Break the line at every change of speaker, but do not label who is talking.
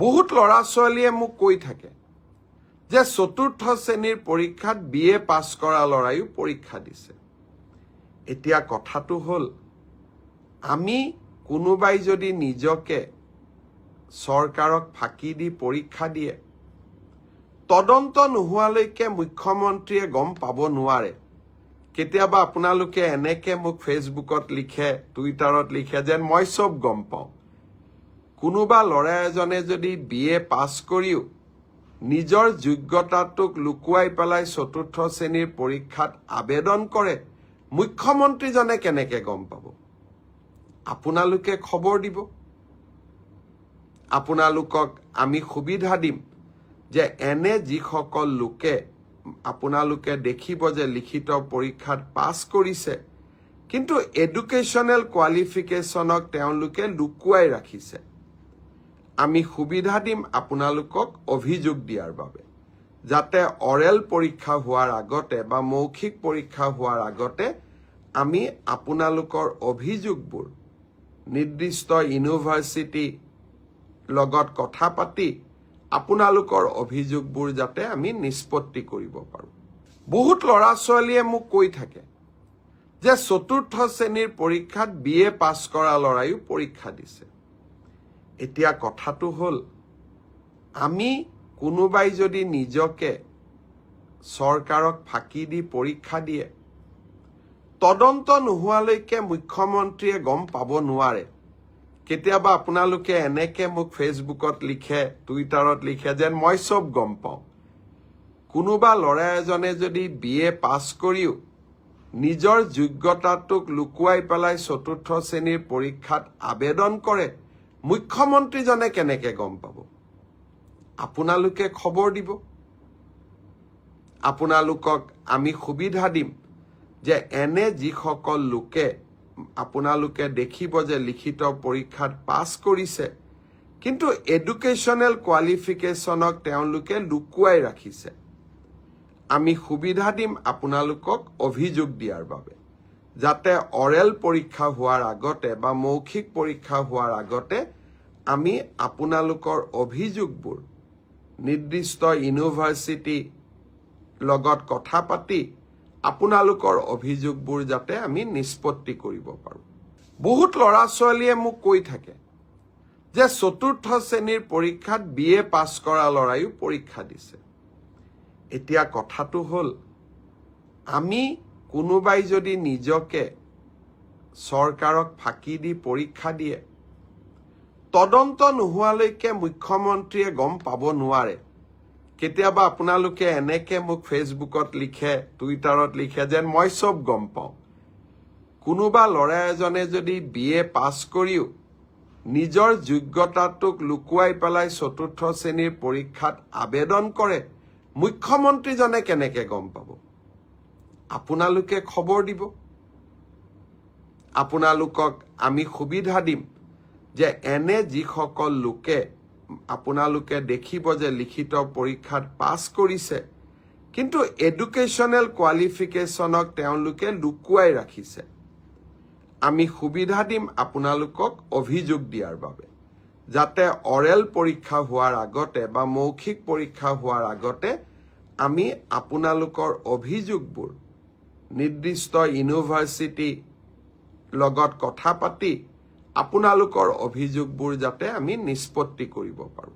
বহুত ল'ৰা ছোৱালীয়ে মোক কৈ থাকে যে চতুৰ্থ শ্ৰেণীৰ পৰীক্ষাত BA পাছ কৰা ল'ৰাইও পৰীক্ষা দিছে। এতিয়া কথাটো হ'ল, আমি কোনোবাই যদি নিজকে চৰকাৰক ফাঁকি দি পৰীক্ষা দিয়ে, তদন্ত নোহোৱালৈকে মুখ্যমন্ত্ৰীয়ে গম পাব নোৱাৰে। কেতিয়াবা আপোনালোকে এনেকে মোক ফেচবুকত লিখে, টুইটাৰত লিখে যেন মই চব গম পাওঁ। কোনোবা ল'ৰা এজনে যদি BA পাছ কৰিও নিজৰ যোগ্যতাটোক লুকুৱাই পেলাই চতুৰ্থ শ্ৰেণীৰ পৰীক্ষাত আবেদন কৰে, মুখ্যমন্ত্ৰীজনে কেনেকে গম পাব? আপোনালোকে খবৰ দিব। আপোনালোকক আমি সুবিধা দিম যে এনে যিসকল লোকে আপোনালোকে দেখিব যে লিখিত পৰীক্ষাত পাছ কৰিছে, কিন্তু এডুকেশ্যনেল কোৱালিফিকেশ্যনক তেওঁলোকে লুকুৱাই ৰাখিছে, আমি সুবিধা দিম আপোনালোকক অভিযোগ দিয়াৰ বাবে, যাতে অৰেল পৰীক্ষা হোৱাৰ আগতে বা মৌখিক পৰীক্ষা হোৱাৰ আগতে আমি আপোনালোকৰ অভিযোগবোৰ নিৰ্দিষ্ট ইউনিভাৰ্চিটি লগত কথা পাতি আপোনালোকৰ অভিযোগবোৰ যাতে আমি নিষ্পত্তি কৰিব পাৰোঁ। বহুত ল'ৰা ছোৱালীয়ে মোক কৈ থাকে যে চতুৰ্থ শ্ৰেণীৰ পৰীক্ষাত BA পাছ কৰা ল'ৰাইও পৰীক্ষা দিছে। এতিয়া কথাটো হ'ল, আমি কোনোবাই যদি নিজকে চৰকাৰক ফাঁকি দি পৰীক্ষা দিয়ে, তদন্ত নোহোৱালৈকে মুখ্যমন্ত্ৰীয়ে গম পাব নোৱাৰে। কেতিয়াবা আপোনালোকে এনেকে মোক ফেচবুকত লিখে, টুইটাৰত লিখে যেন মই চব গম পাওঁ। কোনোবা ল'ৰা এজনে যদি BA পাছ কৰিও নিজৰ যোগ্যতাটোক লুকুৱাই পেলাই চতুৰ্থ শ্ৰেণীৰ পৰীক্ষাত আবেদন কৰে, মুখ্যমন্ত্ৰীজনে কেনেকে গম পাব? আপোনালোকে খবৰ দিব। আপোনালোকক আমি সুবিধা দিম যে এনে যিসকল লোকে আপোনালোকে দেখিব যে লিখিত পৰীক্ষাত পাছ কৰিছে, কিন্তু এডুকেশ্যনেল কোৱালিফিকেশ্যনক তেওঁলোকে লুকুৱাই ৰাখিছে, আমি সুবিধা দিম আপোনালোকক অভিযোগ দিয়াৰ বাবে, যাতে অৰেল পৰীক্ষা হোৱাৰ আগতে বা মৌখিক পৰীক্ষা হোৱাৰ আগতে আমি আপোনালোকৰ অভিযোগবোৰ নিৰ্দিষ্ট ইউনিভাৰ্চিটি লগত কথা পাতি আপোনালোকৰ অভিযোগবোৰ যাতে আমি নিষ্পত্তি কৰিব পাৰোঁ। বহুত ল'ৰা ছোৱালীয়ে মোক কৈ থাকে যে চতুৰ্থ শ্ৰেণীৰ পৰীক্ষাত BA পাছ কৰা ল'ৰাইও পৰীক্ষা দিছে। এতিয়া কথাটো হ'ল, আমি কোনোবাই যদি নিজকে চৰকাৰক ফাঁকি দি পৰীক্ষা দিয়ে, তদন্ত নোহোৱালৈকে মুখ্যমন্ত্ৰীয়ে গম পাব নোৱাৰে। কেতিয়াবা আপোনালোকে এনেকে মোক ফেচবুকত লিখে, টুইটাৰত লিখে যেন মই চব গম পাওঁ। কোনোবা ল'ৰা এজনে যদি BA পাছ কৰিও নিজৰ যোগ্যতাটোক লুকুৱাই পেলাই চতুৰ্থ শ্ৰেণীৰ পৰীক্ষাত আবেদন কৰে, মুখ্যমন্ত্ৰীজনে কেনেকে গম পাব? আপোনালোকে খবৰ দিব। আপোনালোকক আমি সুবিধা দিম যে এনে যিসকল লোকে আপোনালোকে দেখিব যে লিখিত পৰীক্ষাত পাছ কৰিছে, কিন্তু এডুকেশ্যনেল কোৱালিফিকেশ্যনক তেওঁলোকে লুকুৱাই ৰাখিছে, আমি সুবিধা দিম আপোনালোকক অভিযোগ দিয়াৰ বাবে, যাতে অৰেল পৰীক্ষা হোৱাৰ আগতে বা মৌখিক পৰীক্ষা হোৱাৰ আগতে আমি আপোনালোকৰ অভিযোগবোৰ নিৰ্দিষ্ট ইউনিভাৰ্চিটি লগত কথা পাতি আপোনালোকৰ অভিযোগবোৰ যাতে আমি নিষ্পত্তি কৰিব পাৰোঁ।